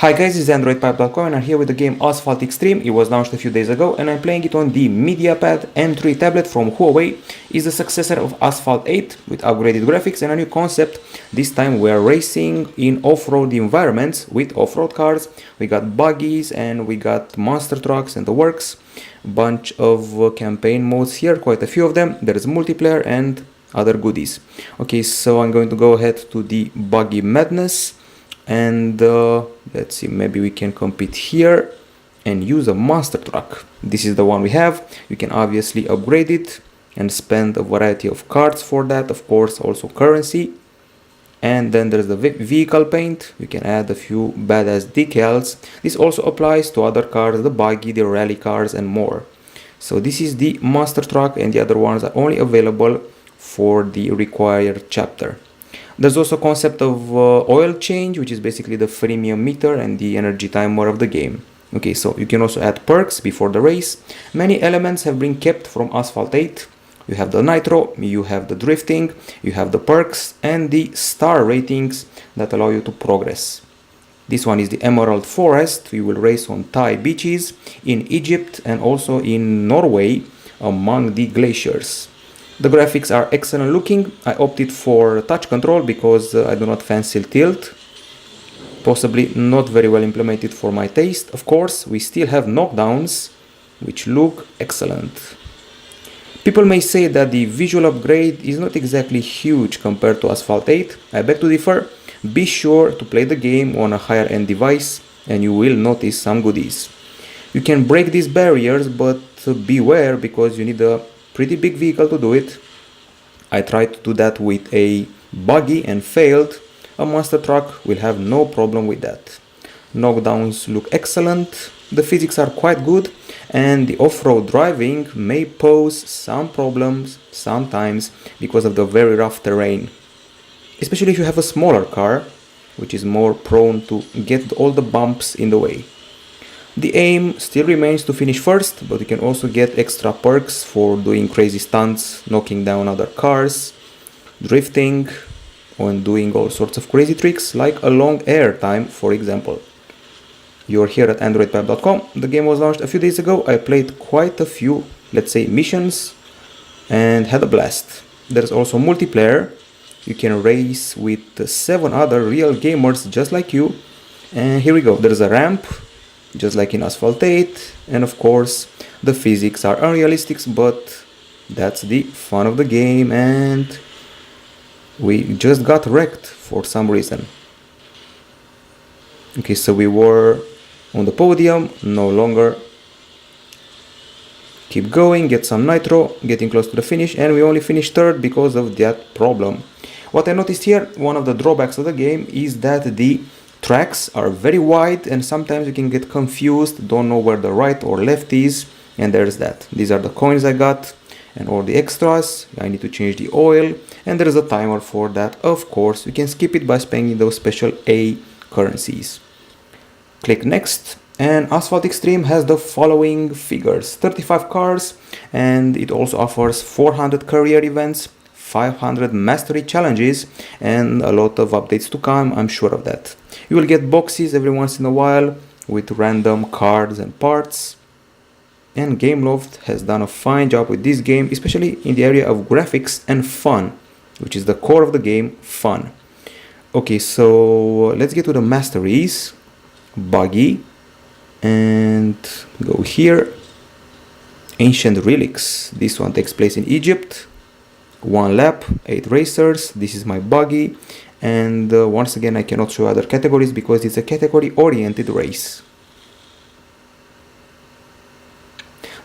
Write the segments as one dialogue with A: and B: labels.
A: Hi guys, this is Androidpipe.com and I'm here with the game Asphalt Xtreme. It was launched a few days ago and I'm playing it on the MediaPad M3 tablet from Huawei. It's the successor of Asphalt 8 with upgraded graphics and a new concept. This time we are racing in off-road environments with off-road cars. We got buggies and we got monster trucks and the works. Bunch of campaign modes here, quite a few of them. There's multiplayer and other goodies. Okay, so I'm going to go ahead to the buggy madness. And let's see, maybe we can compete here and use a monster truck. This is the one we have. You can obviously upgrade it and spend a variety of cards for that, of course also currency. And then there's the vehicle paint. You can add a few badass decals. This also applies to other cars, the buggy, the rally cars and more. So this is the monster truck and the other ones are only available for the required chapter. There's also a concept of oil change, which is basically the freemium meter and the energy timer of the game. Okay, so you can also add perks before the race. Many elements have been kept from Asphalt 8. You have the nitro, you have the drifting, you have the perks and the star ratings that allow you to progress. This one is the Emerald Forest. You will race on Thai beaches, in Egypt and also in Norway among the glaciers. The graphics are excellent looking. I opted for touch control because I do not fancy tilt. Possibly not very well implemented for my taste. Of course, we still have knockdowns, which look excellent. People may say that the visual upgrade is not exactly huge compared to Asphalt 8. I beg to differ. Be sure to play the game on a higher end device and you will notice some goodies. You can break these barriers, but beware because you need a pretty big vehicle to do it. I tried to do that with a buggy and failed. A monster truck will have no problem with that. Knockdowns look excellent, the physics are quite good, and the off-road driving may pose some problems sometimes because of the very rough terrain. Especially if you have a smaller car, which is more prone to get all the bumps in the way. The aim still remains to finish first, but you can also get extra perks for doing crazy stunts, knocking down other cars, drifting, and doing all sorts of crazy tricks like a long air time, for example. You're here at Androidpipe.com. The game was launched a few days ago. I played quite a few, let's say, missions and had a blast. There's also multiplayer. You can race with 7 other real gamers just like you. And here we go. There's a ramp, just like in Asphalt 8, and of course the physics are unrealistic, but that's the fun of the game, and we just got wrecked for some reason. Okay, so we were on the podium, no longer. Keep going, get some nitro, getting close to the finish, and we only finished third because of that problem. What I noticed here, one of the drawbacks of the game is that the tracks are very wide and sometimes you can get confused, don't know where the right or left is, and there's that. These are the coins I got and all the extras. I need to change the oil and there is a timer for that. Of course, you can skip it by spending those special A currencies. Click next, and Asphalt Xtreme has the following figures: 35 cars, and it also offers 400 career events, 500 mastery challenges, and a lot of updates to come, I'm sure of that. You will get boxes every once in a while with random cards and parts. And Gameloft has done a fine job with this game, especially in the area of graphics and fun, which is the core of the game, fun. Okay, so let's get to the masteries. Buggy, and go here. Ancient relics. This one takes place in Egypt. 1 lap, 8 racers. This is my buggy, and once again I cannot show other categories because it's a category oriented race.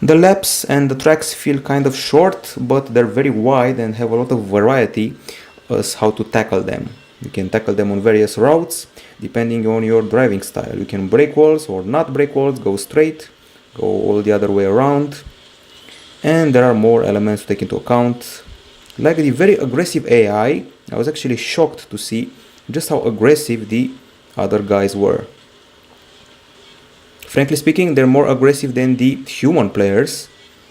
A: The laps and the tracks feel kind of short, but they're very wide and have a lot of variety as how to tackle them. You can tackle them on various routes depending on your driving style. You can break walls or not break walls, go straight, go all the other way around, and there are more elements to take into account. Like the very aggressive AI, I was actually shocked to see just how aggressive the other guys were. Frankly speaking, they're more aggressive than the human players.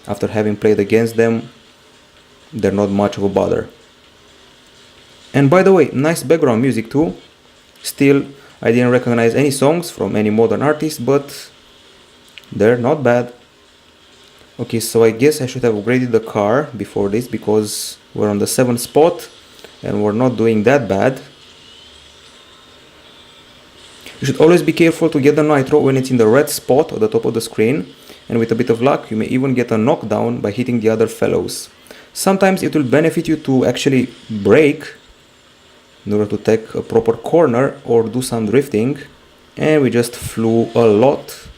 A: After having played against them, they're not much of a bother. And by the way, nice background music too. Still, I didn't recognize any songs from any modern artist, but they're not bad. Okay, so I guess I should have upgraded the car before this because we're on the 7th spot and we're not doing that bad. You should always be careful to get the nitro when it's in the red spot at the top of the screen, and with a bit of luck you may even get a knockdown by hitting the other fellows. Sometimes it will benefit you to actually brake in order to take a proper corner or do some drifting, and we just flew a lot.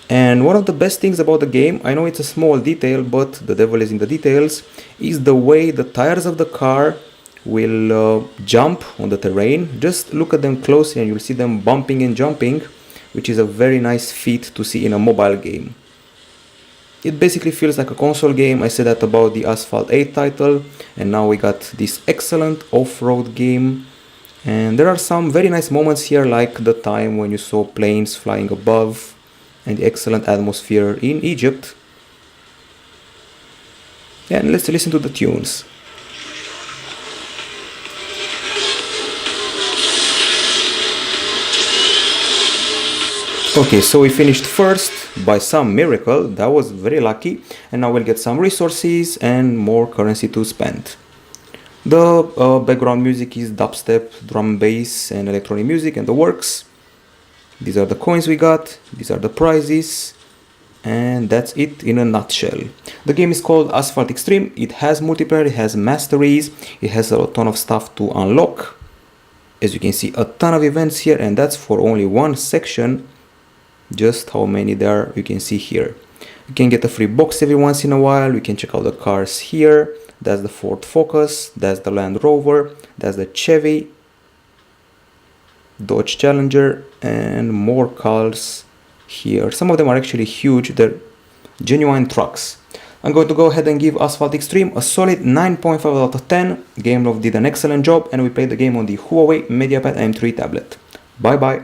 A: And one of the best things about the game, I know it's a small detail, but the devil is in the details, is the way the tires of the car will jump on the terrain. Just look at them closely and you'll see them bumping and jumping, which is a very nice feat to see in a mobile game. It basically feels like a console game. I said that about the Asphalt 8 title, and now we got this excellent off-road game. And there are some very nice moments here, like the time when you saw planes flying above and the excellent atmosphere in Egypt. And let's listen to the tunes. Okay, so we finished first by some miracle. That was very lucky, and now we'll get some resources and more currency to spend. The background music is dubstep, drum and bass and electronic music and the works. These are the coins we got, these are the prizes, and that's it in a nutshell. The game is called Asphalt Xtreme. It has multiplayer, it has masteries, it has a ton of stuff to unlock. As you can see, a ton of events here, and that's for only one section. Just how many there are, you can see here. You can get a free box every once in a while. You can check out the cars here. That's the Ford Focus, that's the Land Rover, that's the Chevy, Dodge Challenger, and more cars here. Some of them are actually huge, they're genuine trucks. I'm going to go ahead and give Asphalt Xtreme a solid 9.5 out of 10. Gameloft did an excellent job, and we played the game on the Huawei MediaPad M3 tablet. Bye bye.